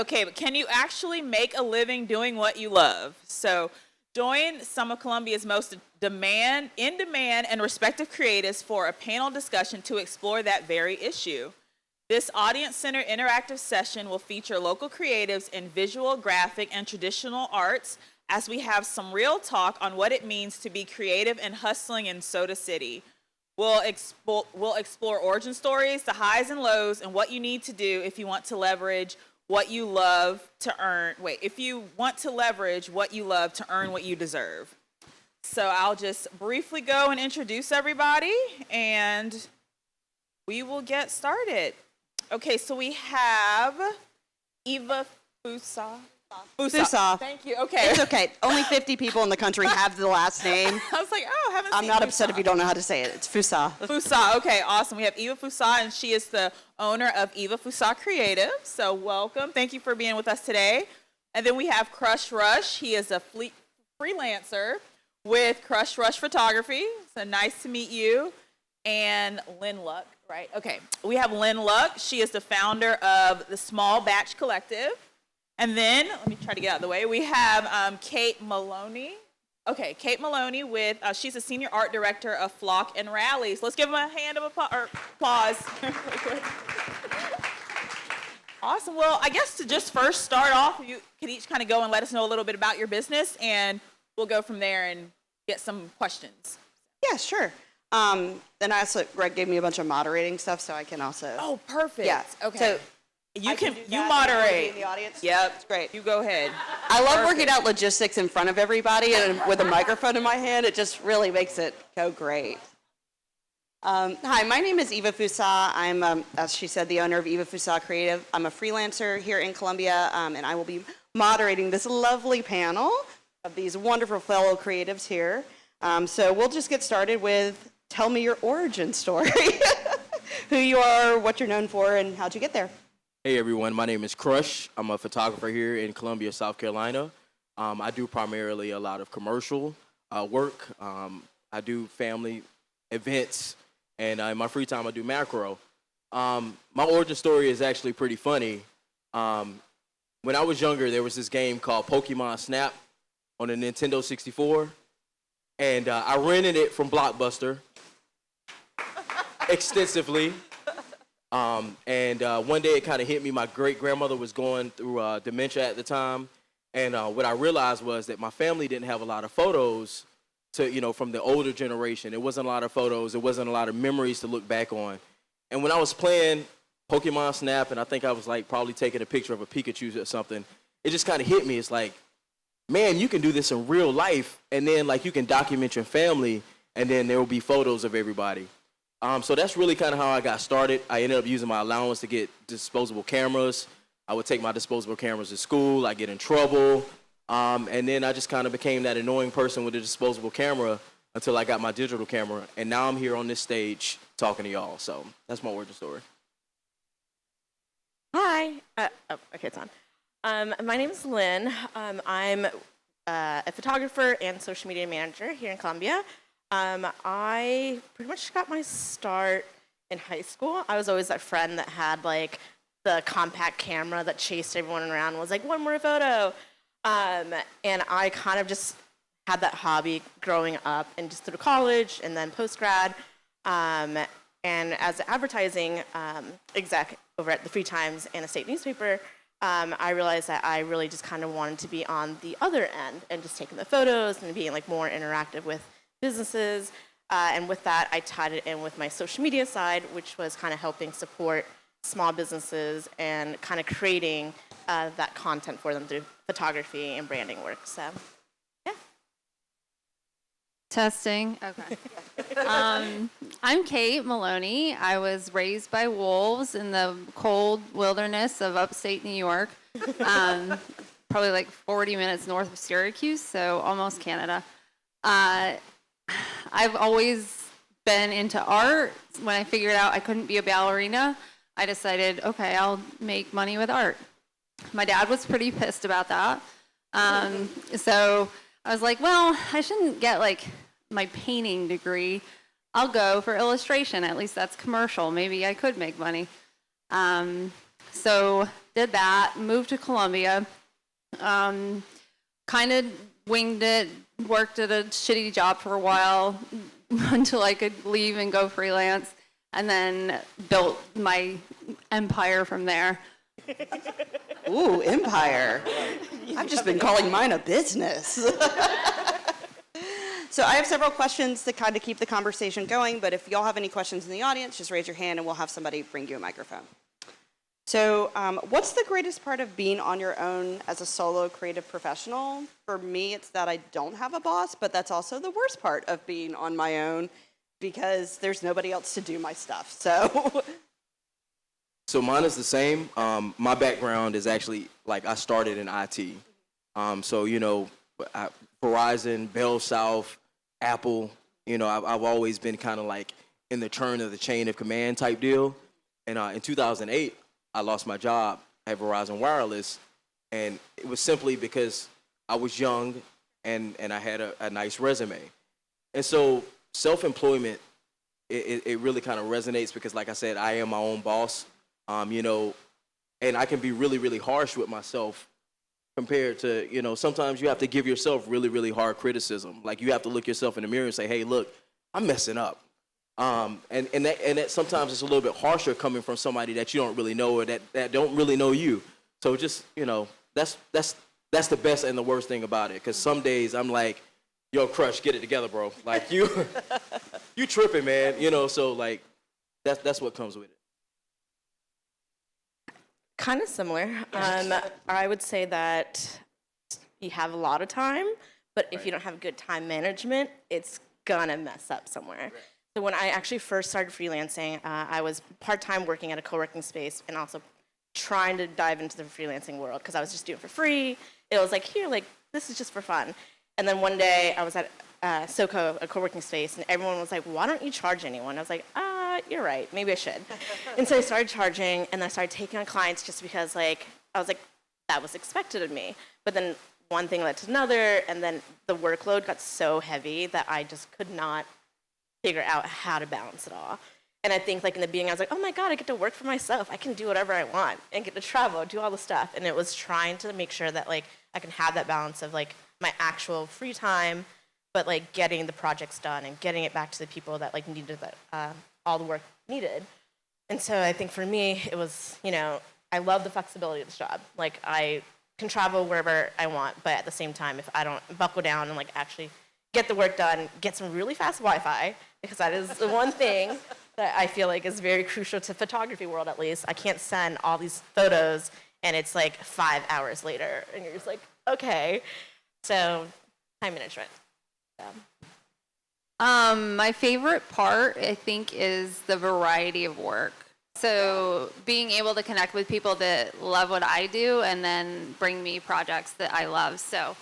Okay, but can you actually make a living doing what you love? So join some of Columbia's most in demand and respected creatives for a panel discussion to explore that very issue. This audience-centered interactive session will feature local creatives in visual, graphic, and traditional arts as we have some real talk on what it means to be creative and hustling in Soda City. We'll explore origin stories, the highs and lows, and what you need to do if you want to leverage what you love to earn. If you want to leverage what you love to earn what you deserve. So I'll just briefly go and introduce everybody, and we will get started. Okay, so we have Eva Fousa. Fousa. Thank you. Okay. It's okay. Only 50 people in the country have the last name. I was like, oh, I haven't seen I'm not Fousa. upset if you don't know how to say it. It's Fousa. Fousa. Okay, awesome. We have Eva Fousa, and she is the owner of Eva Fousa Creative. So welcome. Thank you for being with us today. And then we have Crush Rush. He is a freelancer with Crush Rush Photography. So nice to meet you. And Lynn Luck, right? Okay. We have Lynn Luck. She is the founder of the Small Batch Collective. And then, let me try to get out of the way, we have Cait Maloney. Okay, Cait Maloney with, she's a senior art director of Flock and Rallies. Let's give them a hand of applause. Awesome. Well, I guess to just first start off, you could each kind of go and let us know a little bit about your business, and we'll go from there and get some questions. Yeah, sure. Then Greg gave me a bunch of moderating stuff, so I can also. Oh, perfect. Yeah. Okay. So you can do you that moderate. in the audience. Yep. It's great. You go ahead. I love working out logistics in front of everybody and with a microphone in my hand. It just really makes it go great. Hi, my name is Eva Fousa. I'm, as she said, the owner of Eva Fousa Creative. I'm a freelancer here in Columbia, and I will be moderating this lovely panel of these wonderful fellow creatives here. So we'll just get started with tell me your origin story, who you are, what you're known for, and how'd you get there. Hey everyone, my name is Crush. I'm a photographer here in Columbia, South Carolina. I do primarily a lot of commercial work. I do family events, and in my free time I do macro. My origin story is actually pretty funny. When I was younger, there was this game called Pokemon Snap on the Nintendo 64, and I rented it from Blockbuster extensively. And one day it kind of hit me. My great-grandmother was going through dementia at the time. And what I realized was that my family didn't have a lot of photos from the older generation. It wasn't a lot of photos. It wasn't a lot of memories to look back on. And when I was playing Pokemon Snap, and I think I was like probably taking a picture of a Pikachu or something, it just kind of hit me. It's like, man, you can do this in real life. And then like you can document your family, and then there will be photos of everybody. So that's really kind of how I got started. I ended up using my allowance to get disposable cameras. I would take my disposable cameras to school. I get in trouble. And then I just kind of became that annoying person with a disposable camera until I got my digital camera. And now I'm here on this stage talking to y'all. So that's my origin story. Hi. Okay, it's on. My name is Lynn. I'm a photographer and social media manager here in Columbia. I pretty much got my start in high school. I was always that friend that had like the compact camera that chased everyone around and was like, one more photo. And I kind of just had that hobby growing up and just through college and then post-grad. And as an advertising exec over at the Free Times and a state newspaper, I realized that I really just kind of wanted to be on the other end and just taking the photos and being like more interactive with businesses, and with that, I tied it in with my social media side, which was kind of helping support small businesses and kind of creating that content for them through photography and branding work. So, yeah. Testing. Okay. I'm Cait Maloney. I was raised by wolves in the cold wilderness of upstate New York, probably like 40 minutes north of Syracuse, so almost Canada. I've always been into art. When I figured out I couldn't be a ballerina, I decided, okay, I'll make money with art. My dad was pretty pissed about that. So I was like, well, I shouldn't get like my painting degree. I'll go for illustration. At least that's commercial. Maybe I could make money. So did that, moved to Columbia, kind of winged it, worked at a shitty job for a while until I could leave and go freelance, and then built my empire from there. Ooh, empire. I've just been calling mine a business. So I have several questions to kind of keep the conversation going, but if y'all have any questions in the audience, just raise your hand and we'll have somebody bring you a microphone. So what's the greatest part of being on your own as a solo creative professional? For me, it's that I don't have a boss, but that's also the worst part of being on my own because there's nobody else to do my stuff. So mine is the same. My background is actually, like, I started in IT. So, Verizon, Bell South, Apple, I've always been kind of like in the turn of the chain of command type deal. And in 2008, I lost my job at Verizon Wireless. And it was simply because I was young and I had a nice resume. And so self-employment, it really kind of resonates because, like I said, I am my own boss, and I can be really, really harsh with myself compared to, sometimes you have to give yourself really, really hard criticism. Like you have to look yourself in the mirror and say, hey, look, I'm messing up. And that sometimes it's a little bit harsher coming from somebody that you don't really know or that don't really know you. So just, that's the best and the worst thing about it. Because some days I'm like, yo, Crush, get it together, bro. Like you tripping, man. So like that's what comes with it. Kind of similar. I would say that you have a lot of time, but if you don't have good time management, it's gonna mess up somewhere. So when I actually first started freelancing, I was part-time working at a co-working space and also trying to dive into the freelancing world because I was just doing it for free. It was like, here, like, this is just for fun. And then one day I was at SoCo, a co-working space, and everyone was like, why don't you charge anyone? I was like, you're right, maybe I should. And so I started charging, and I started taking on clients just because, like, I was like, that was expected of me. But then one thing led to another, and then the workload got so heavy that I just could not figure out how to balance it all. And I think, like, in the beginning, I was like, oh my God, I get to work for myself. I can do whatever I want and get to travel, do all the stuff. And it was trying to make sure that, like, I can have that balance of, like, my actual free time, but, like, getting the projects done and getting it back to the people that, like, needed that, all the work needed. And so I think for me, it was, I love the flexibility of this job. Like, I can travel wherever I want, but at the same time, if I don't buckle down and, like, actually get the work done, get some really fast Wi-Fi, because that is the one thing that I feel like is very crucial to photography world, at least. I can't send all these photos and it's like 5 hours later and you're just like, okay. So time management. Yeah. My favorite part, I think, is the variety of work. So being able to connect with people that love what I do and then bring me projects that I love. So,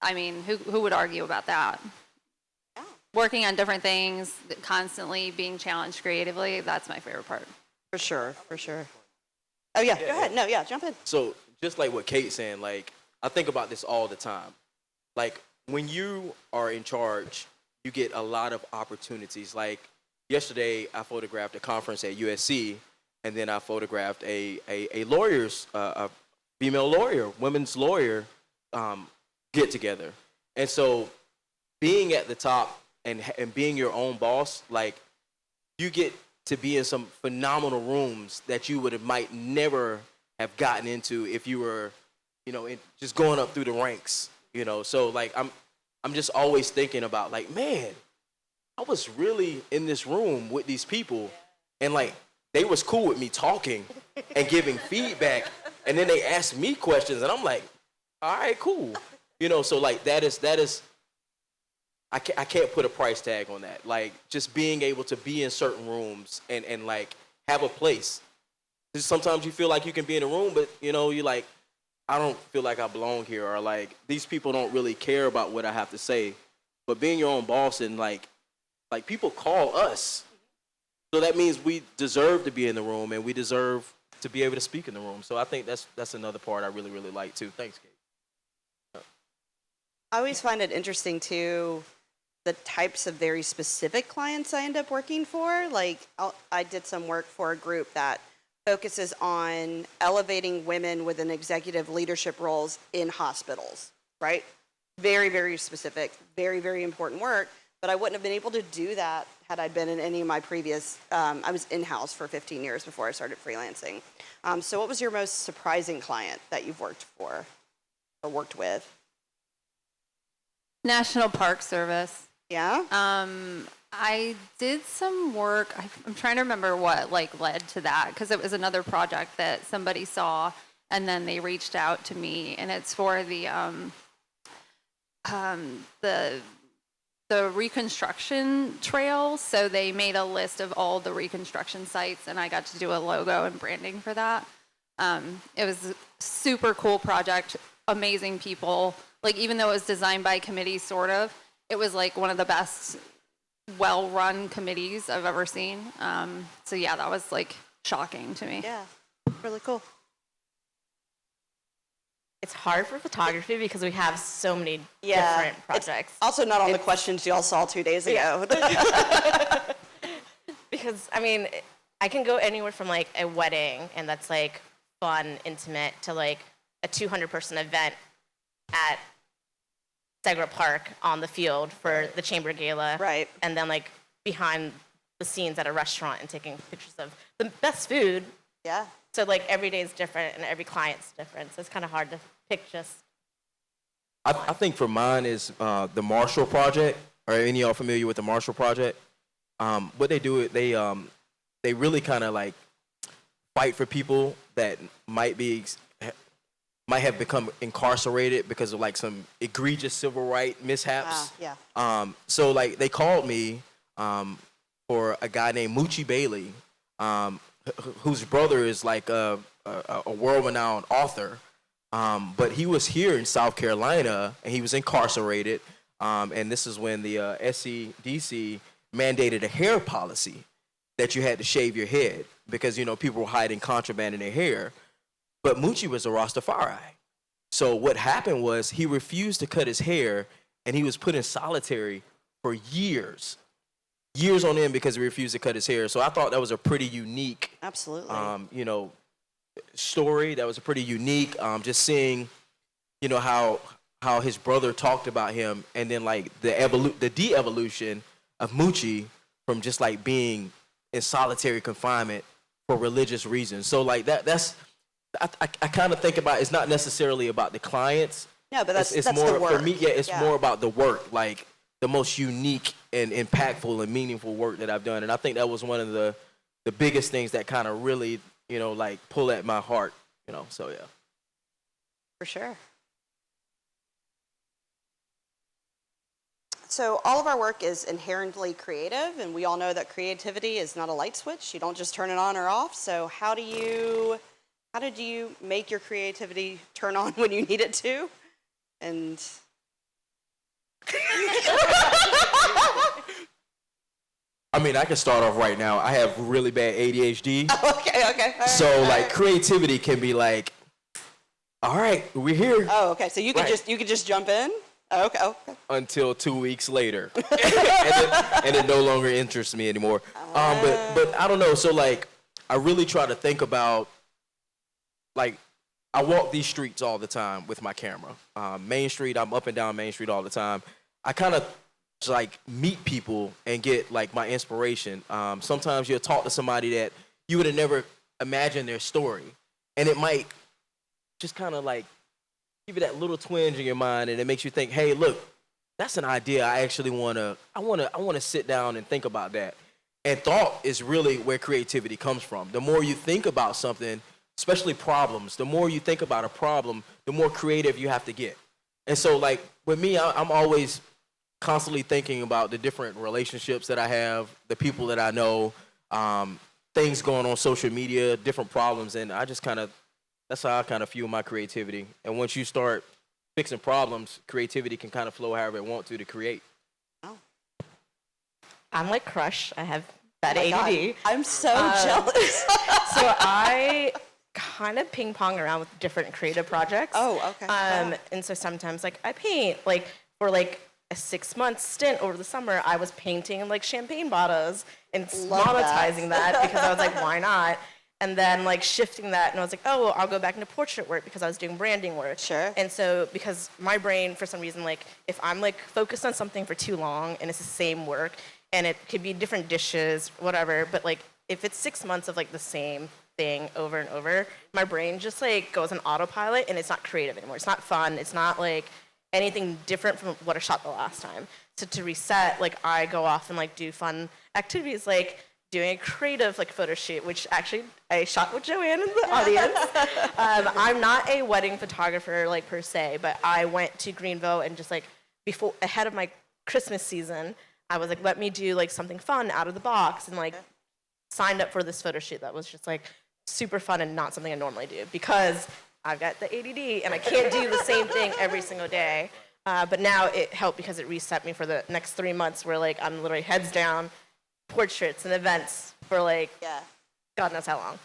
I mean, who would argue about that? Yeah. Working on different things, constantly being challenged creatively, that's my favorite part. For sure, for sure. Oh, yeah, go ahead. No, yeah, jump in. So just like what Cait's saying, like, I think about this all the time. Like, when you are in charge, you get a lot of opportunities. Like, yesterday, I photographed a conference at USC, and then I photographed a lawyer's, a female lawyer, women's lawyer, get together. And so being at the top and being your own boss, like, you get to be in some phenomenal rooms that you might never have gotten into if you were, just going up through the ranks, So, like, I'm just always thinking about, like, man, I was really in this room with these people, and, like, they was cool with me talking and giving feedback, and then they asked me questions, and I'm like, all right, cool. So, like, that is I can't put a price tag on that. Like, just being able to be in certain rooms and like, have a place. Just sometimes you feel like you can be in a room, but, you're like, I don't feel like I belong here, or, like, these people don't really care about what I have to say. But being your own boss and, like people call us. So that means we deserve to be in the room, and we deserve to be able to speak in the room. So I think that's another part I really, really like, too. Thanks, Cait. I always find it interesting, too, the types of very specific clients I end up working for. Like, I did some work for a group that focuses on elevating women within executive leadership roles in hospitals, right? Very, very specific, very, very important work. But I wouldn't have been able to do that had I been in any of my previous, I was in-house for 15 years before I started freelancing. So what was your most surprising client that you've worked for or worked with? National Park Service. Yeah? I did some work. I'm trying to remember what led to that, because it was another project that somebody saw, and then they reached out to me, and it's for the reconstruction trail. So they made a list of all the reconstruction sites, and I got to do a logo and branding for that. It was a super cool project, amazing people. Like, even though it was designed by committee, sort of, it was like one of the best well-run committees I've ever seen. So yeah, that was like shocking to me. Yeah, really cool. It's hard for photography because we have so many Yeah, different projects. Also not on the questions y'all saw 2 days ago. Because, I mean, I can go anywhere from like a wedding, and that's like fun, intimate, to like a 200-person event at Segra Park on the field for the Chamber Gala. Right. And then like behind the scenes at a restaurant and taking pictures of the best food. Yeah. So like every day is different and every client's different. So it's kind of hard to pick just. I think for mine is the Marshall Project. Are any of y'all familiar with the Marshall Project? What they do, they really kind of like fight for people that might have become incarcerated because of like some egregious civil rights mishaps. Yeah. So like they called me for a guy named Moochie Bailey, whose brother is like a world-renowned author. But he was here in South Carolina, and he was incarcerated. And this is when the SCDC mandated a hair policy that you had to shave your head because, you know, people were hiding contraband in their hair. But Moochie was a Rastafari. So what happened was he refused to cut his hair, and he was put in solitary for years on end because he refused to cut his hair. So I thought that was a pretty unique, Absolutely. Story. That was a pretty unique. Just seeing, you know, how his brother talked about him, and then like the de-evolution of Moochie from just like being in solitary confinement for religious reasons. So like that's. I kind of think about it's not necessarily about the clients. No, but that's more the work. for me. Yeah, it's more about the work, like the most unique and impactful and meaningful work that I've done. And I think that was one of the biggest things that kind of really, you know, like pull at my heart. You know, so yeah. For sure. So all of our work is inherently creative, and we all know that creativity is not a light switch. You don't just turn it on or off. So how did you make your creativity turn on when you need it to? And I mean, I can start off right now. I have really bad ADHD. okay. All right, So all like right. creativity can be like, all right, we're here. Oh, okay. So you could Right. just jump in. Oh, okay. Until 2 weeks later, and it no longer interests me anymore. But I don't know. So like, I really try to think about, like, I walk these streets all the time with my camera. Main Street, I'm up and down Main Street all the time. I kind of like meet people and get like my inspiration. Sometimes you'll talk to somebody that you would have never imagined their story, and it might just kind of like give you that little twinge in your mind, and it makes you think, hey, look, that's an idea I actually want to sit down and think about that. And thought is really where creativity comes from. The more you think about something, especially problems, the more you think about a problem, the more creative you have to get. And so like with me, I'm always constantly thinking about the different relationships that I have, the people that I know, things going on social media, different problems, and that's how I kind of fuel my creativity. And once you start fixing problems, creativity can kind of flow however it wants to create. Oh. I'm like Crush. I have bad Oh my ADD. God. I'm so jealous. So I kind of ping pong around with different creative projects. Oh, okay. Wow. And so sometimes like I paint, like for like a 6-month stint over the summer, I was painting like champagne bottles and Love monetizing that because I was like, why not? and then like shifting that, and I was like, oh, well, I'll go back into portrait work because I was doing branding work. Sure. And so because my brain, for some reason, like if I'm like focused on something for too long and it's the same work, and it could be different dishes, whatever, but like if it's 6 months of like the same thing over and over, my brain just like goes on autopilot and it's not creative anymore. It's not fun. It's not like anything different from what I shot the last time. So to reset, like I go off and like do fun activities like doing a creative like photo shoot, which actually I shot with Joanne in the audience. I'm not a wedding photographer like per se, but I went to Greenville and just like before ahead of my Christmas season, I was like, let me do like something fun out of the box, and like signed up for this photo shoot that was just like super fun and not something I normally do because I've got the ADD and I can't do the same thing every single day. But now it helped because it reset me for the next 3 months where like I'm literally heads down, portraits and events for like God knows how long.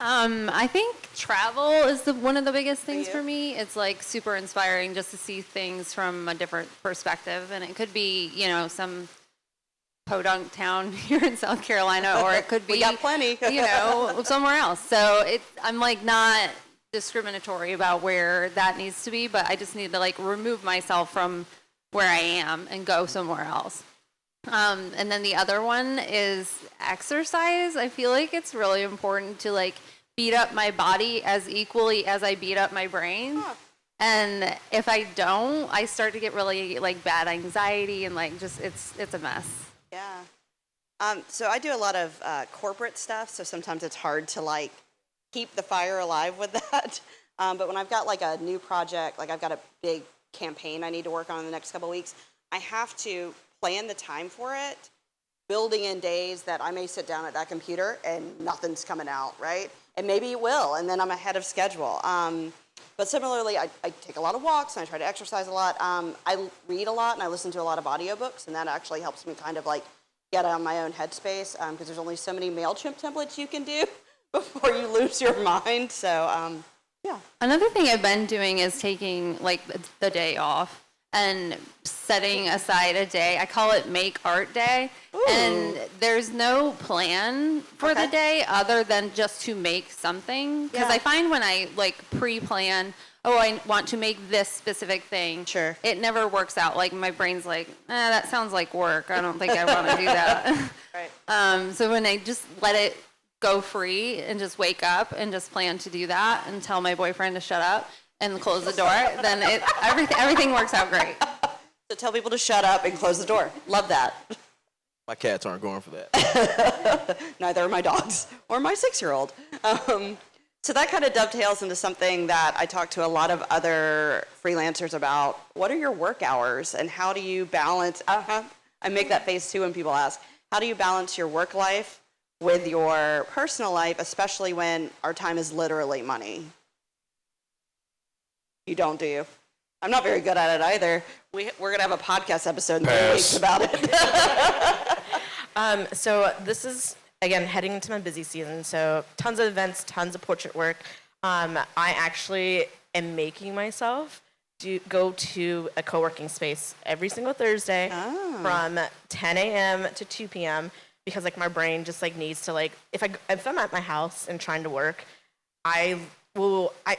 I think travel is one of the biggest things you? for me. It's like super inspiring just to see things from a different perspective, and it could be, you know, some podunk town here in South Carolina, or it could be We got plenty. you know, somewhere else. So I'm like not discriminatory about where that needs to be, but I just need to like remove myself from where I am and go somewhere else. And then the other one is exercise. I feel like it's really important to like beat up my body as equally as I beat up my brain. And if I don't, I start to get really like bad anxiety and like just it's a mess. Yeah. So I do a lot of corporate stuff, so sometimes it's hard to like keep the fire alive with that. But when I've got like a new project, like I've got a big campaign I need to work on in the next couple of weeks, I have to plan the time for it, building in days that I may sit down at that computer and nothing's coming out, right? And maybe it will, and then I'm ahead of schedule. But similarly, I take a lot of walks and I try to exercise a lot. I read a lot and I listen to a lot of audiobooks, and that actually helps me kind of like get out of my own headspace because there's only so many MailChimp templates you can do before you lose your mind. So, yeah. Another thing I've been doing is taking like the day off and setting aside a day. I call it Make Art Day. Ooh. And there's no plan for Okay. the day other than just to make something. Because Yeah. I find when I like pre-plan, oh, I want to make this specific thing. Sure. It never works out. Like my brain's like, that sounds like work. I don't think I want to do that. Right. So when I just let it go free and just wake up and just plan to do that and tell my boyfriend to shut up and close the door, then everything works out great. So tell people to shut up and close the door. Love that. My cats aren't going for that. Neither are my dogs or my 6-year-old. So that kind of dovetails into something that I talk to a lot of other freelancers about. What are your work hours and how do you balance? I make that face too when people ask, how do you balance your work life with your personal life, especially when our time is literally money? You don't, do you? I'm not very good at it either. We're going to have a podcast episode in 3 weeks about it. So this is, again, heading into my busy season. So tons of events, tons of portrait work. I actually am making myself go to a co-working space every single Thursday from 10 a.m. to 2 p.m. because like my brain just like needs to like, if I'm at my house and trying to work, I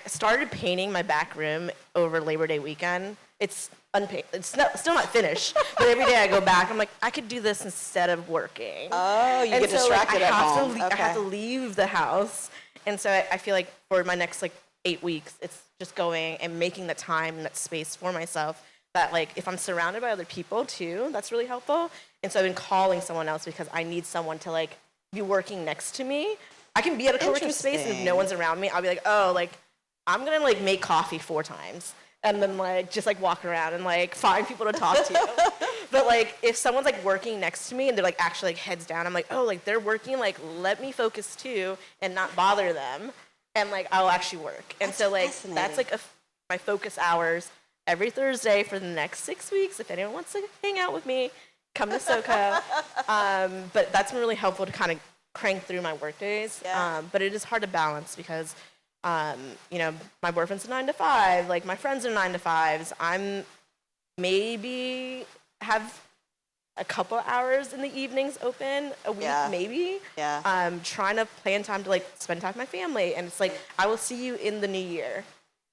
started painting my back room over Labor Day weekend. It's still not finished, but every day I go back, I'm like, I could do this instead of working. Oh, you get distracted at home. I have to leave the house. And so I feel like for my next like 8 weeks, it's just going and making the time and that space for myself that like if I'm surrounded by other people too, that's really helpful. And so I've been calling someone else because I need someone to like be working next to me. I can be at a co-working space and if no one's around me, I'll be like, oh, like I'm gonna like make coffee 4 times and then like just like walk around and like find people to talk to. But like if someone's like working next to me and they're like actually like heads down, I'm like, oh, like they're working, like let me focus too and not bother them, and like I'll actually work. And so like that's like my focus hours every Thursday for the next 6 weeks. If anyone wants to hang out with me, come to SoCo. But that's been really helpful to kind of crank through my work days. Yeah. But it is hard to balance because you know, my boyfriend's a 9 to 5, like my friends are 9 to 5s. I'm maybe have a couple hours in the evenings open a week, Yeah. maybe. Yeah. Trying to plan time to like spend time with my family, and it's like I will see you in the new year,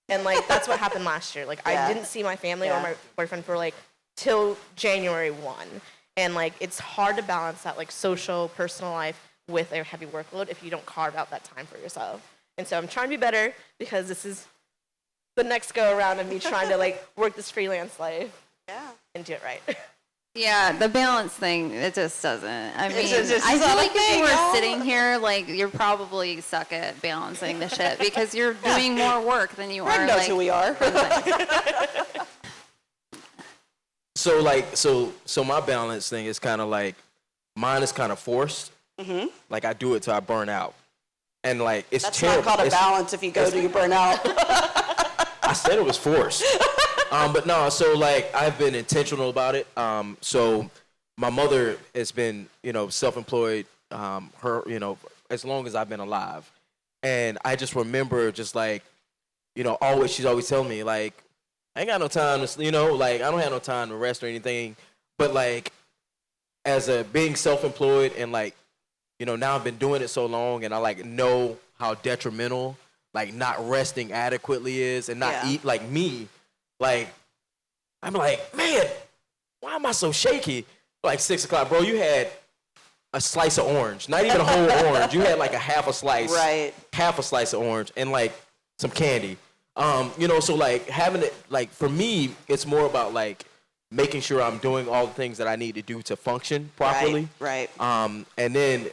and like that's what happened last year. Like Yeah. I didn't see my family Yeah. or my boyfriend for like till January 1, and like it's hard to balance that like social personal life with a heavy workload if you don't carve out that time for yourself. And so I'm trying to be better because this is the next go around of me trying to like work this freelance life Yeah. and do it right. Yeah, the balance thing, it just doesn't. I mean, just I not feel a like if thing, you were y'all. sitting here, like, you're probably suck at balancing the shit because you're doing more work than you Greg are, knows like, who we are. So like, so my balance thing is kind of like, mine is kind of forced. Mm-hmm. Like I do it till I burn out, and like it's That's terrible. not called a It's- balance if you go to you burn out. I said it was forced. But no, so like I've been intentional about it. So my mother has been, self-employed, as long as I've been alive. And I just remember just like, she's always telling me like, I ain't got no time to, like I don't have no time to rest or anything. But like, as a being self-employed and like, now I've been doing it so long and I like know how detrimental like not resting adequately is and not Yeah. eat like me. Like, I'm like, man, why am I so shaky? Like 6 o'clock, bro, you had a slice of orange, not even a whole orange. You had like a half a slice, Right. half a slice of orange and like some candy. So like having it, like for me, it's more about like making sure I'm doing all the things that I need to do to function properly. Right. And then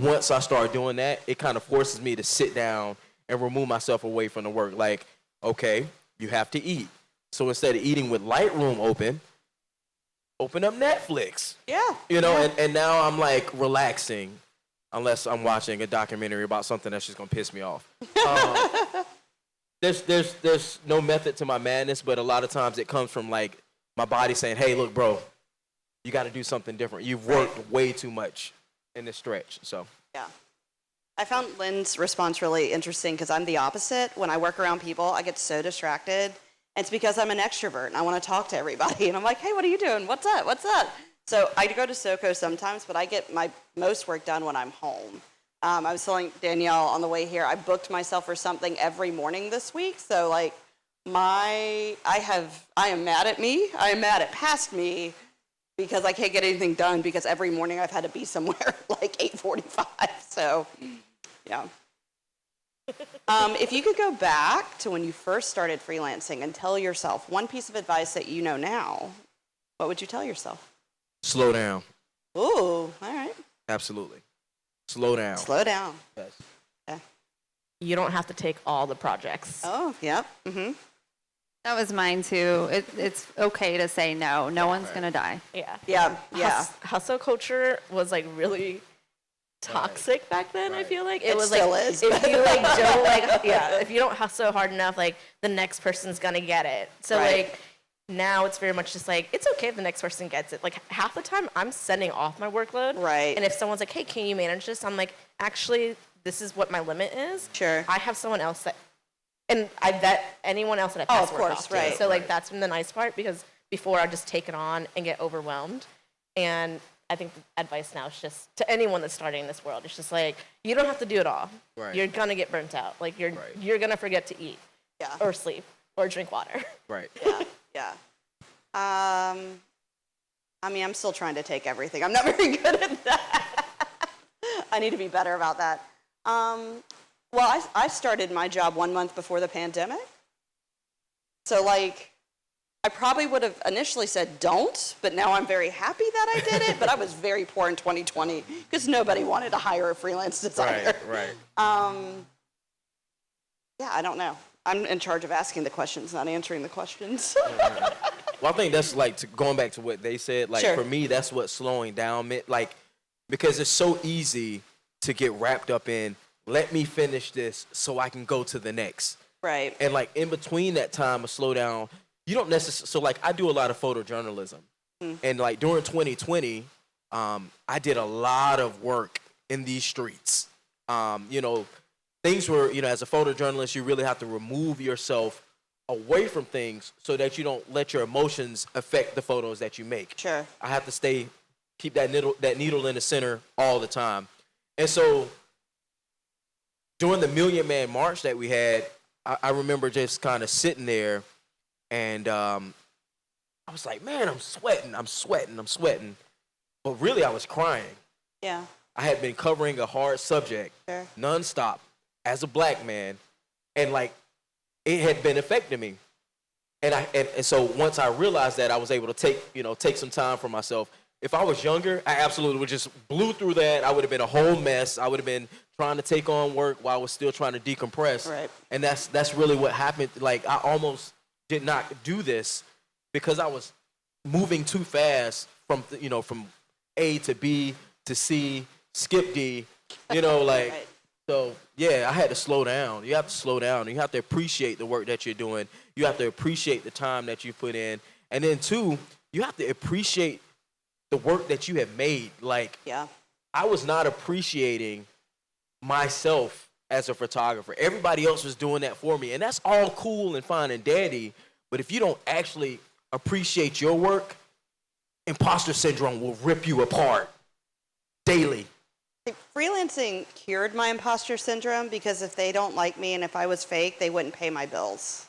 once I start doing that, it kind of forces me to sit down and remove myself away from the work. Like, okay, you have to eat. So instead of eating with Lightroom open up Netflix. Yeah. And now I'm like relaxing, unless I'm watching a documentary about something that's just gonna piss me off. There's no method to my madness, but a lot of times it comes from like my body saying, "Hey, look, bro, you got to do something different. You've worked way too much in this stretch." So Yeah. I found Lynn's response really interesting because I'm the opposite. When I work around people, I get so distracted. And it's because I'm an extrovert and I want to talk to everybody. And I'm like, hey, what are you doing? What's up? What's up? So I go to SoCo sometimes, but I get my most work done when I'm home. I was telling Danielle on the way here, I booked myself for something every morning this week. So like I am mad at me. I am mad at past me because I can't get anything done because every morning I've had to be somewhere like 8:45. So, yeah. If you could go back to when you first started freelancing and tell yourself one piece of advice that you know now, what would you tell yourself? slow down. Ooh, all right. Absolutely, slow down. Slow down. Yes. Yeah. You don't have to take all the projects. Oh, yep. Mm-hmm. that was mine too. It's okay to say no. No one's going to die. Yeah. Yeah, yeah. Hustle culture was like really toxic back then. I feel like It was still like is. if you like don't like if you don't hustle hard enough, like the next person's gonna get it. So Right. like now it's very much just like it's okay if the next person gets it. Like half the time I'm sending off my workload. Right. And if someone's like, hey, can you manage this? I'm like, actually, this is what my limit is. Sure. I have someone else that, and I vet anyone else that I pass of work course, off to. right. So like that's been the nice part because before I'd just take it on and get overwhelmed. And I think the advice now is just to anyone that's starting in this world, it's just like you don't have to do it all. Right. You're gonna get burnt out. Like you're gonna forget to eat Yeah. or sleep or drink water. Right. Yeah, yeah. I mean, I'm still trying to take everything. I'm not very good at that. I need to be better about that. Well, I started my job 1 month before the pandemic. So, like, I probably would have initially said don't, but now I'm very happy that I did it. But I was very poor in 2020 because nobody wanted to hire a freelance designer. Right. Yeah, I don't know. I'm in charge of asking the questions, not answering the questions. Well, I think that's like going back to what they said. Like Sure. for me, that's what slowing down meant. Like because it's so easy to get wrapped up in. Let me finish this so I can go to the next. Right. And like in between that time of slow down, you don't necessarily. So like I do a lot of photojournalism, and like during 2020, I did a lot of work in these streets. Things were, as a photojournalist, you really have to remove yourself away from things so that you don't let your emotions affect the photos that you make. Sure. I have to stay keep that needle in the center all the time. And so during the Million Man March that we had, I remember just kind of sitting there, and I was like, man, I'm sweating. But really, I was crying. Yeah. I had been covering a hard subject Sure. nonstop as a black man, and like it had been affecting me. And so once I realized that, I was able to take some time for myself. If I was younger, I absolutely would just blew through that. I would have been a whole mess. I would have been trying to take on work while I was still trying to decompress. Right. And that's really what happened. Like, I almost did not do this because I was moving too fast from A to B to C, skip D, like, Right. so yeah, I had to slow down. You have to slow down. You have to appreciate the work that you're doing. You have to appreciate the time that you put in. And then two, you have to appreciate the work that you have made. Like, Yeah. I was not appreciating myself as a photographer. Everybody else was doing that for me. And that's all cool and fine and dandy. But if you don't actually appreciate your work, imposter syndrome will rip you apart daily. Freelancing cured my imposter syndrome because if they don't like me and if I was fake, they wouldn't pay my bills.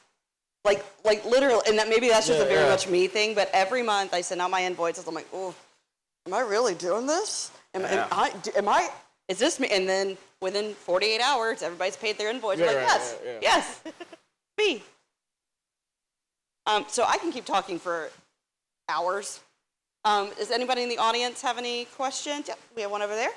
Like literally, and maybe that's just a very much me thing, but every month I send out my invoices. I'm like, oh, am I really doing this? Am I, is this me? And then within 48 hours, everybody's paid their invoice. I'm like, yes, me. So I can keep talking for hours. Does anybody in the audience have any questions? Yep, we have one over there.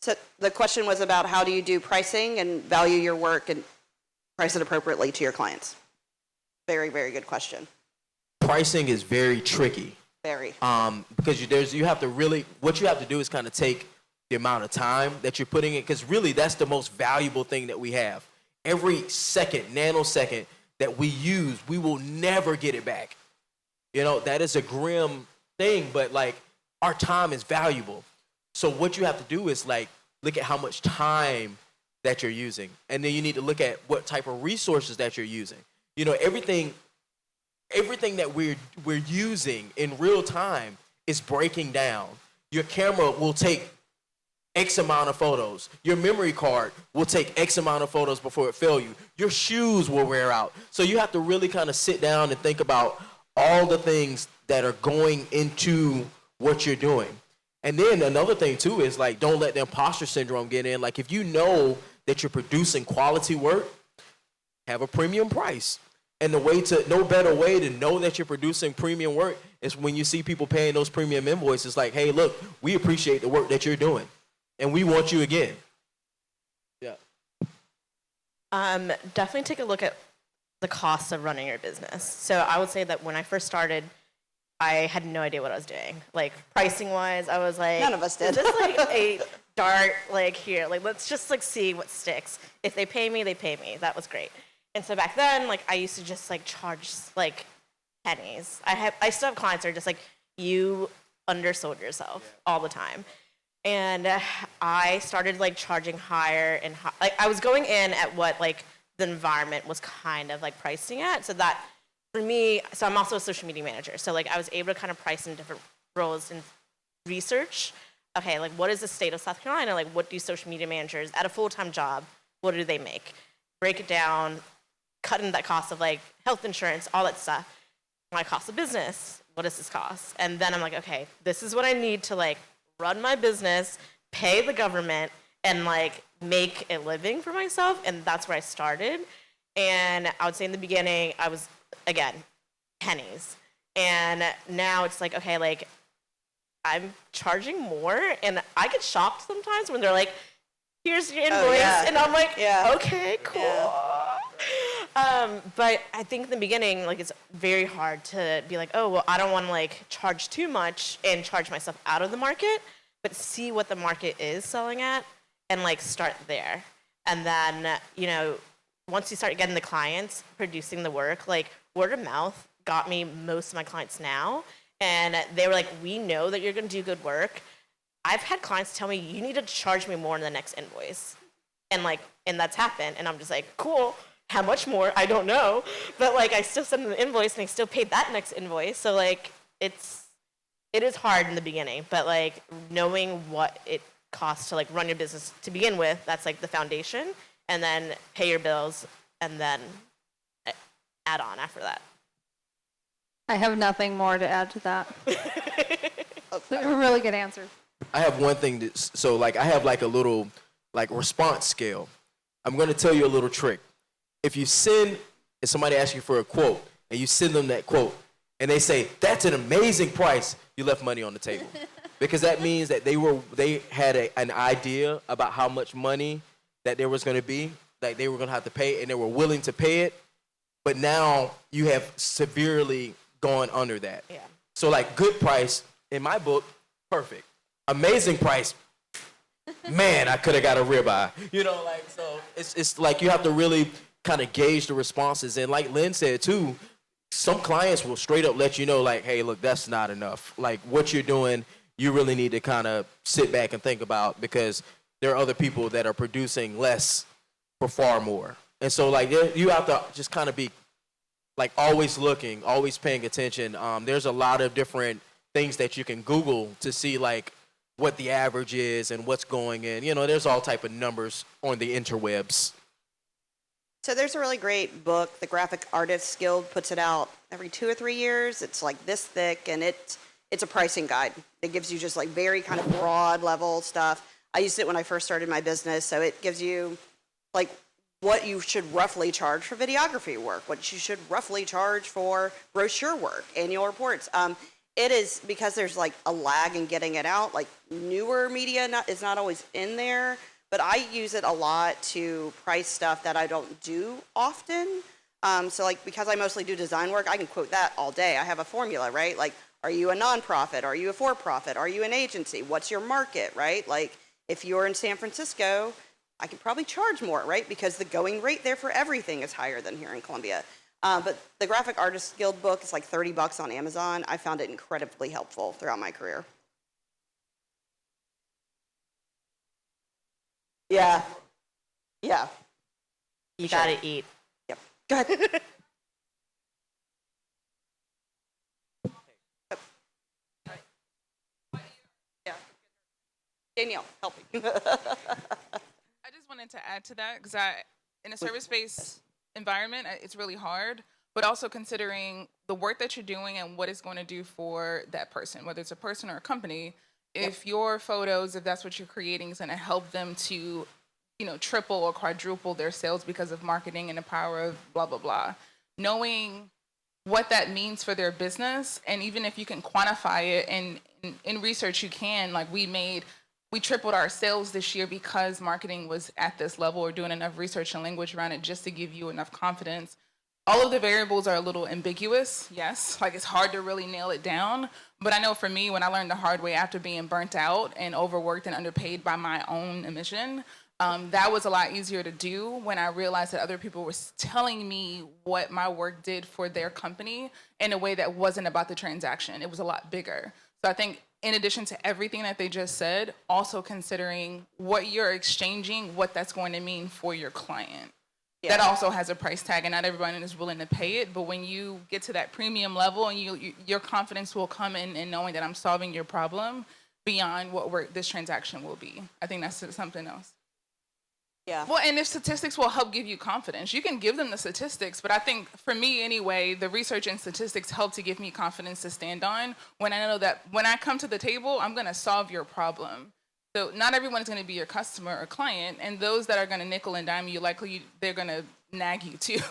So the question was about how do you do pricing and value your work and price it appropriately to your clients? Very, very good question. Pricing is very tricky. Very. Because you have to really, what you have to do is kind of take the amount of time that you're putting in, because really that's the most valuable thing that we have. Every second, nanosecond that we use, we will never get it back. That is a grim thing, but like our time is valuable. So what you have to do is like look at how much time that you're using, and then you need to look at what type of resources that you're using. Everything that we're using in real time is breaking down. Your camera will take X amount of photos. Your memory card will take X amount of photos before it fails you. Your shoes will wear out. So you have to really kind of sit down and think about all the things that are going into what you're doing. And then another thing too is like, don't let the imposter syndrome get in. Like, if you know that you're producing quality work, have a premium price. And no better way to know that you're producing premium work is when you see people paying those premium invoices. Like, hey, look, we appreciate the work that you're doing, and we want you again. Yeah. Definitely take a look at the cost of running your business. So I would say that when I first started, I had no idea what I was doing. Like, pricing wise, I was like, None of us did. Is this like a dart, like here? Like, let's just like see what sticks. If they pay me, they pay me. That was great. And so back then, like, I used to just like charge like pennies. I still have clients that are just like, you undersold yourself all the time. And I started like charging higher and like I was going in at what like the environment was kind of like pricing at. So that for me, so I'm also a social media manager. So like I was able to kind of price in different roles and research. Okay, like what is the state of South Carolina? Like what do social media managers at a full-time job, what do they make? Break it down, cut in that cost of like health insurance, all that stuff. My cost of business, what does this cost? And then I'm like, okay, this is what I need to like run my business, pay the government, and like make a living for myself. And that's where I started. And I would say in the beginning, I was, again, pennies. And now it's like, okay, like I'm charging more. And I get shocked sometimes when they're like, here's your invoice. yeah. And I'm like, Yeah. okay, cool. Yeah. But I think in the beginning, like it's very hard to be like, oh, well, I don't want to like charge too much and charge myself out of the market, but see what the market is selling at and like start there. And then, you know, once you start getting the clients producing the work, like word of mouth got me most of my clients now. And they were like, we know that you're going to do good work. I've had clients tell me, you need to charge me more in the next invoice. And that's happened. And I'm just like, cool. How much more? I don't know. But like, I still send them the invoice and I still paid that next invoice. So like, it is hard in the beginning, but like knowing what it costs to like run your business to begin with, that's like the foundation, and then pay your bills and then add on after that. I have nothing more to add to that. A really good answer. I have one thing so like I have like a little like response scale. I'm going to tell you a little trick. If somebody asks you for a quote and you send them that quote and they say, that's an amazing price, you left money on the table. Because that means that they had an idea about how much money that there was going to be, that they were going to have to pay, and they were willing to pay it. But now you have severely gone under that. Yeah. So like good price, in my book, perfect. Amazing price, man, I could have got a ribeye. You know, like, so it's like you have to really kind of gauge the responses. And like Lynn said too, some clients will straight up let you know, like, hey, look, that's not enough. Like what you're doing, you really need to kind of sit back and think about, because there are other people that are producing less for far more. And so like you have to just kind of be like always looking, always paying attention. There's a lot of different things that you can Google to see like what the average is and what's going in. You know, there's all type of numbers on the interwebs. So there's a really great book. The Graphic Artists Guild puts it out every 2 or 3 years. It's like this thick, and it's a pricing guide. It gives you just like very kind of broad level stuff. I used it when I first started my business, so it gives you like what you should roughly charge for videography work, what you should roughly charge for brochure work, annual reports. It is, because there's like a lag in getting it out, like newer media is not always in there, but I use it a lot to price stuff that I don't do often. So like, because I mostly do design work, I can quote that all day. I have a formula, right? Like, are you a nonprofit? Are you a for-profit? Are you an agency? What's your market, right? Like, if you're in San Francisco, I could probably charge more, right? Because the going rate there for everything is higher than here in Columbia. But the Graphic Artists Guild book is like $30 on Amazon. I found it incredibly helpful throughout my career. Yeah. Yeah. You gotta eat. Yep. Go ahead. Yeah. Danielle, help me. I just wanted to add to that because in a service-based environment, it's really hard, but also considering the work that you're doing and what it's going to do for that person, whether it's a person or a company. If your photos, if that's what you're creating, is going to help them to, triple or quadruple their sales because of marketing and the power of blah, blah, blah. Knowing what that means for their business, and even if you can quantify it, and in research you can, like we tripled our sales this year because marketing was at this level, or doing enough research and language around it just to give you enough confidence. All of the variables are a little ambiguous, yes. Like it's hard to really nail it down. But I know for me, when I learned the hard way after being burnt out and overworked and underpaid by my own admission, that was a lot easier to do when I realized that other people were telling me what my work did for their company in a way that wasn't about the transaction. It was a lot bigger. So I think in addition to everything that they just said, also considering what you're exchanging, what that's going to mean for your client. Yeah. That also has a price tag, and not everyone is willing to pay it. But when you get to that premium level, and your confidence will come in knowing that I'm solving your problem beyond what this transaction will be. I think that's something else. Yeah. Well, and the statistics will help give you confidence. You can give them the statistics, but I think for me anyway, the research and statistics help to give me confidence to stand on when I know that when I come to the table, I'm going to solve your problem. So not everyone's going to be your customer or client, and those that are going to nickel and dime you, they're going to nag you too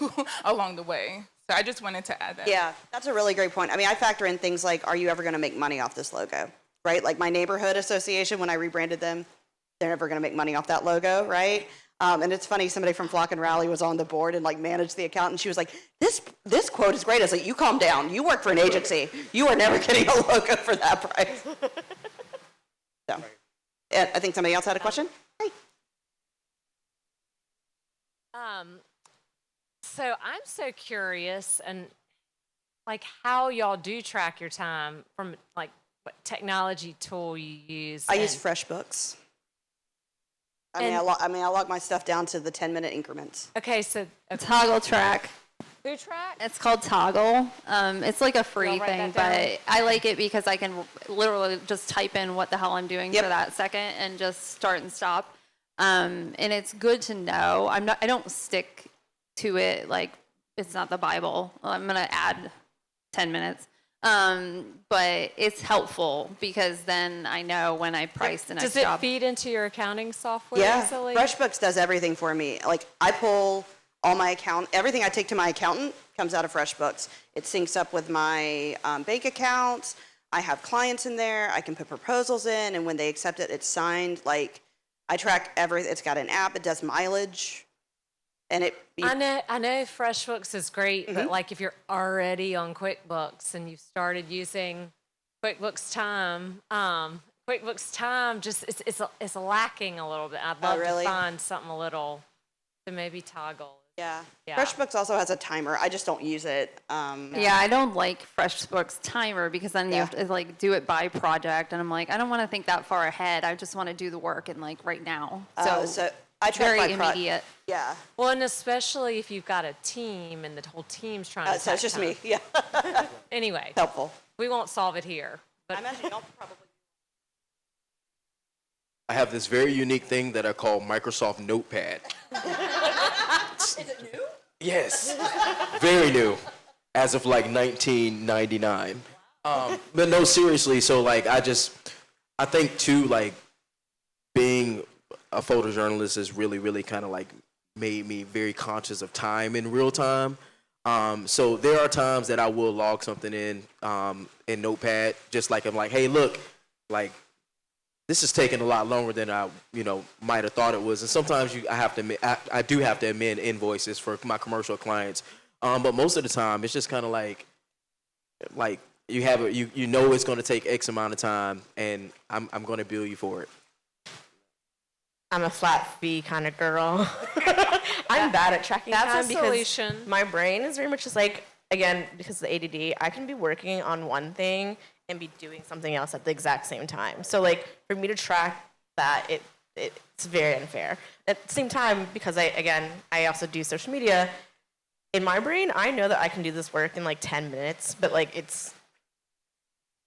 along the way. So I just wanted to add that. Yeah, that's a really great point. I mean, I factor in things like, are you ever going to make money off this logo, right? Like my neighborhood association, when I rebranded them, they're never going to make money off that logo, right? And it's funny, somebody from Flock and Rally was on the board and like managed the account, and she was like, this quote is great. I was like, you calm down. You work for an agency. You are never getting a logo for that price. So, I think somebody else had a question. Hey. So I'm so curious, and like how y'all do track your time from like what technology tool you use. I use FreshBooks. I log my stuff down to the 10-minute increments. Okay, so Toggle track. who track? It's called Toggle. It's like a free Y'all write thing, that down? but I like it because I can literally just type in what the hell I'm doing Yep. for that second and just start and stop. And it's good to know. I don't stick to it like it's not the Bible. I'm gonna add 10 minutes. But it's helpful because then I know when I price the next Does it job. feed into your accounting software Yeah, easily? FreshBooks does everything for me. Like, I pull all my everything I take to my accountant comes out of FreshBooks. It syncs up with my bank accounts. I have clients in there. I can put proposals in, and when they accept it, it's signed. Like, I track everything. It's got an app. It does mileage, and I know FreshBooks is great, but like if you're already on QuickBooks and you've started using QuickBooks Time just it's lacking a little bit. I'd love really? to find something a little to maybe toggle. Yeah. Yeah. FreshBooks also has a timer. I just don't use it. Yeah, I don't like FreshBooks timer because then you Yeah. have to like do it by project, and I'm like, I don't want to think that far ahead. I just want to do the work and like right now. So I track very my immediate. Yeah. Well, and especially if you've got a team and the whole team's trying to So it's attack just me. time. Yeah. Anyway, Helpful. we won't solve it here. But I imagine y'all probably. I have this very unique thing that I call Microsoft Notepad. Is it new? Yes, very new, as of like 1999. But no, seriously. So like, I think too, like, being a photojournalist has really kind of like made me very conscious of time in real time. So there are times that I will log something in Notepad, just like I'm like, hey, look, like, this is taking a lot longer than I, might have thought it was. And sometimes I do have to amend invoices for my commercial clients. But most of the time, it's just kind of like you have you know it's going to take X amount of time, and I'm going to bill you for it. I'm a flat fee kind of girl. I'm bad at tracking That's time a because solution. my brain is very much just like, again, because of the ADD, I can be working on one thing and be doing something else at the exact same time. So like for me to track that, it's very unfair. At the same time, because I also do social media, in my brain, I know that I can do this work in like 10 minutes, but like it's,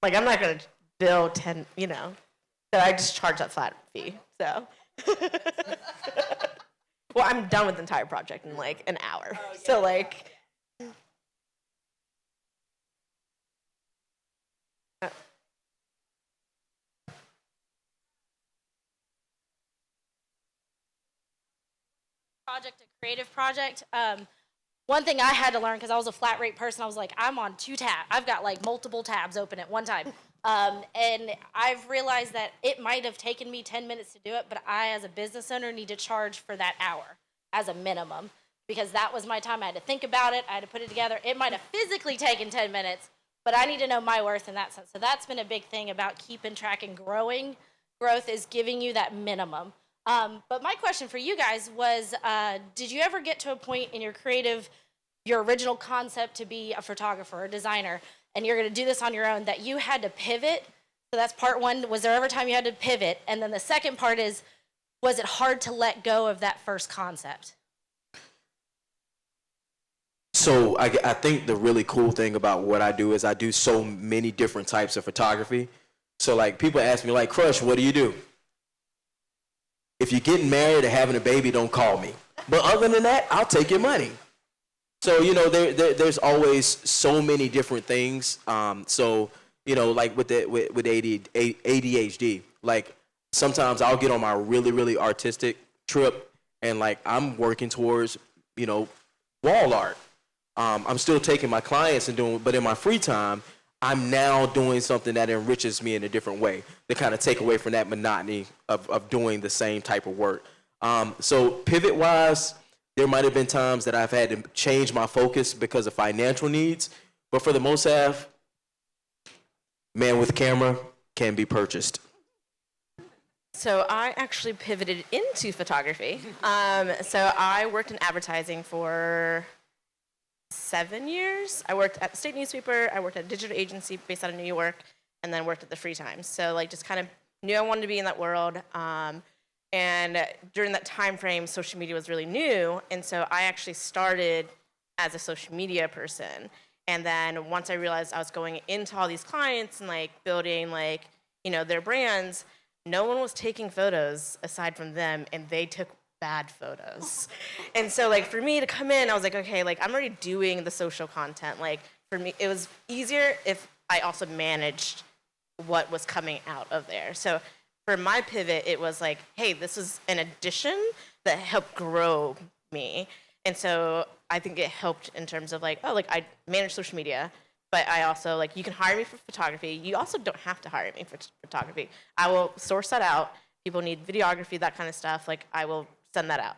like I'm not gonna bill 10, so I just charge that flat fee, so. Well, I'm done with the entire project in like an hour. So like, project, a creative project. One thing I had to learn, because I was a flat rate person, I was like, I'm on 2 tabs. I've got like multiple tabs open at one time. And I've realized that it might have taken me 10 minutes to do it, but I, as a business owner, need to charge for that hour as a minimum, because that was my time. I had to think about it. I had to put it together. It might have physically taken 10 minutes, but I need to know my worth in that sense. So that's been a big thing about keeping track and growing. Growth is giving you that minimum. But my question for you guys was, did you ever get to a point in your original concept to be a photographer or designer, and you're going to do this on your own, that you had to pivot? So that's part one. Was there ever time you had to pivot? And then the second part is, was it hard to let go of that first concept? So I think the really cool thing about what I do is I do so many different types of photography. So like people ask me like, Crush, what do you do? If you're getting married or having a baby, don't call me. But other than that, I'll take your money. So, there's always so many different things. So, like with ADHD, like sometimes I'll get on my really, really artistic trip and like I'm working towards, wall art. I'm still taking my clients and doing, but in my free time, I'm now doing something that enriches me in a different way to kind of take away from that monotony of doing the same type of work. So pivot-wise, there might have been times that I've had to change my focus because of financial needs, but for the most half, man with camera can be purchased. so I actually pivoted into photography. So I worked in advertising for 7 years. I worked at the state newspaper. I worked at a digital agency based out of New York. and then worked at the Free Times. So like just kind of knew I wanted to be in that world. And during that time frame, social media was really new, and so I actually started as a social media person. And then once I realized I was going into all these clients and like building like, you know, their brands, no one was taking photos aside from them, and they took bad photos. And so like for me to come in, I was like, okay, like I'm already doing the social content. Like for me, it was easier if I also managed what was coming out of there. So for my pivot, it was like, hey, this is an addition that helped grow me. And so I think it helped in terms of like, oh, like I manage social media, but I also like, you can hire me for photography. You also don't have to hire me for photography. I will source that out. People need videography, that kind of stuff. Like I will send that out.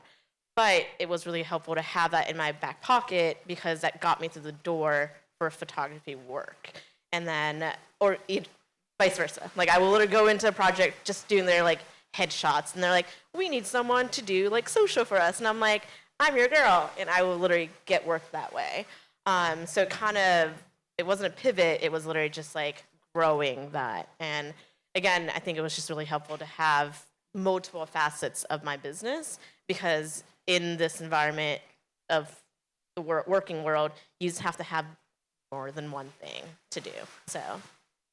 But it was really helpful to have that in my back pocket because that got me through the door for photography work. And then, vice versa. Like I will literally go into a project just doing their like headshots, and they're like, we need someone to do like social for us. And I'm like, I'm your girl. And I will literally get work that way. So it wasn't a pivot. It was literally just like growing that. And again, I think it was just really helpful to have multiple facets of my business because in this environment of the working world, you just have to have more than one thing to do. So.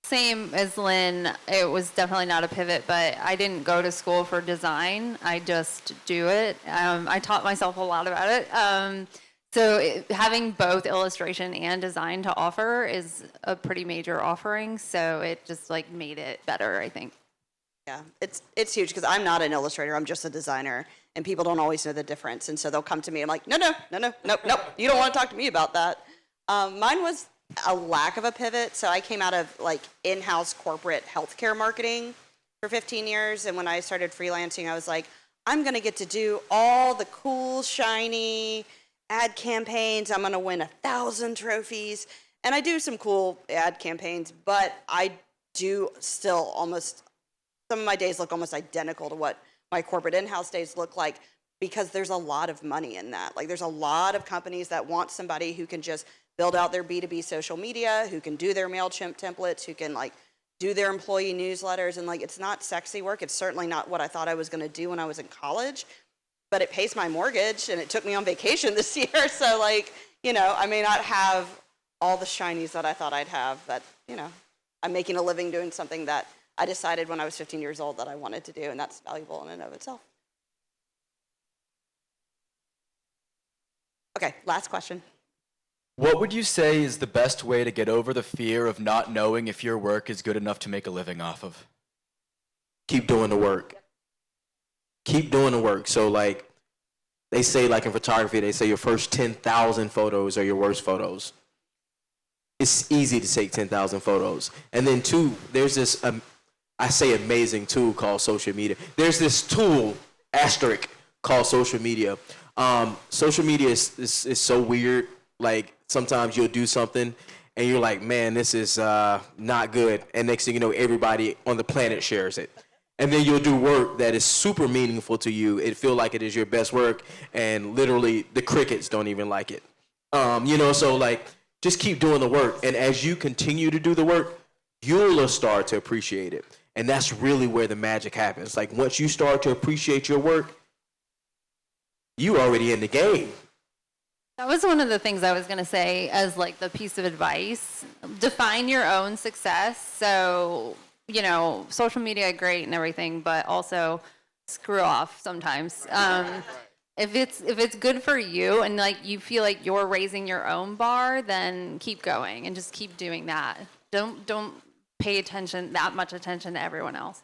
Same as Lynn, it was definitely not a pivot, but I didn't go to school for design. I just do it. I taught myself a lot about it. Having both illustration and design to offer is a pretty major offering, so it just like made it better, I think. Yeah, it's huge because I'm not an illustrator. I'm just a designer, and people don't always know the difference. And so they'll come to me. I'm like, no, you don't want to talk to me about that. Mine was a lack of a pivot. So I came out of like in-house corporate healthcare marketing for 15 years. And when I started freelancing, I was like, I'm going to get to do all the cool, shiny ad campaigns. I'm going to win 1,000 trophies. And I do some cool ad campaigns, but I do still some of my days look almost identical to what my corporate in-house days look like because there's a lot of money in that. Like there's a lot of companies that want somebody who can just build out their B2B social media, who can do their MailChimp templates, who can like do their employee newsletters. And like, it's not sexy work. It's certainly not what I thought I was going to do when I was in college, but it pays my mortgage and it took me on vacation this year. So like, you know, I may not have all the shinies that I thought I'd have, but you know, I'm making a living doing something that I decided when I was 15 years old that I wanted to do. And that's valuable in and of itself. Okay, last question. What would you say is the best way to get over the fear of not knowing if your work is good enough to make a living off of? Keep doing the work. Keep doing the work. So like they say like in photography, they say your first 10,000 photos are your worst photos. It's easy to take 10,000 photos. And then two, there's this, I say amazing tool called social media. There's this tool, asterisk, called social media. Social media is so weird. Like sometimes you'll do something and you're like, man, this is not good. And next thing you know, everybody on the planet shares it. And then you'll do work that is super meaningful to you. It feel like it is your best work, and literally the crickets don't even like it. You know, so like just keep doing the work. And as you continue to do the work, you'll start to appreciate it. And that's really where the magic happens. Like once you start to appreciate your work, you already in the game. That was one of the things I was going to say as like the piece of advice. Define your own success. So, you know, social media, great and everything, but also screw off sometimes. If it's good for you and like you feel like you're raising your own bar, then keep going and just keep doing that. Don't pay that much attention to everyone else.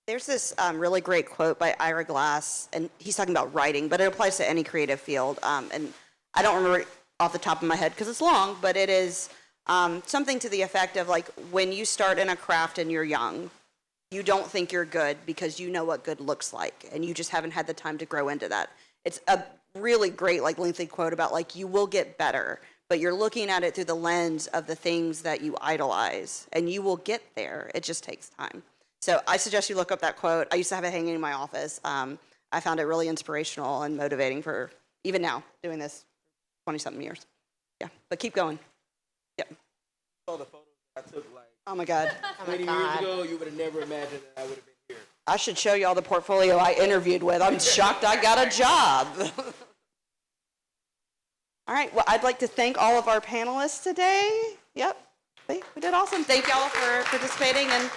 There's this really great quote by Ira Glass, and he's talking about writing, but it applies to any creative field. And I don't remember it off the top of my head because it's long, but it is something to the effect of like when you start in a craft and you're young, you don't think you're good because you know what good looks like, and you just haven't had the time to grow into that. It's a really great, like lengthy quote about like you will get better, but you're looking at it through the lens of the things that you idolize, and you will get there. It just takes time. So I suggest you look up that quote. I used to have it hanging in my office. I found it really inspirational and motivating for even now doing this 20-something years. Yeah, but keep going. Yep. Saw the photos I took like Oh my God. 20 years ago, you would have never imagined that I would have been here. I should show you all the portfolio I interviewed with. I'm shocked I got a job. All right, well, I'd like to thank all of our panelists today. Yep, we did awesome. Thank y'all for participating and